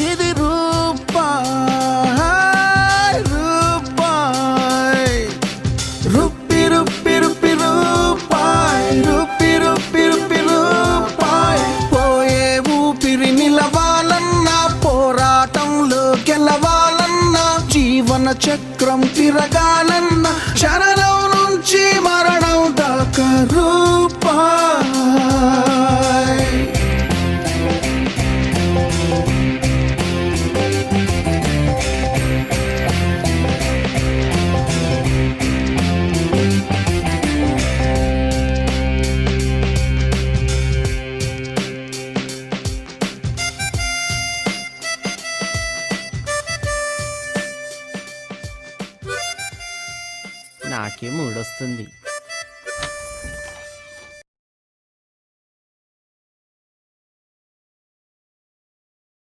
ఇది రూపాయ్ రూపాయ్ రూపి రూపి రూపి రూపాయ్ రూపి రూపి రూపి రూపాయ్ పోయే ఊపిరి నిలవాలన్నా పోరాటంలో గెలవాలన్నా జీవన చక్రం తిరగాలన్నా శరణం నుంచి మరణం దాకా రూపాయ్. నాకే మూడొస్తుంది.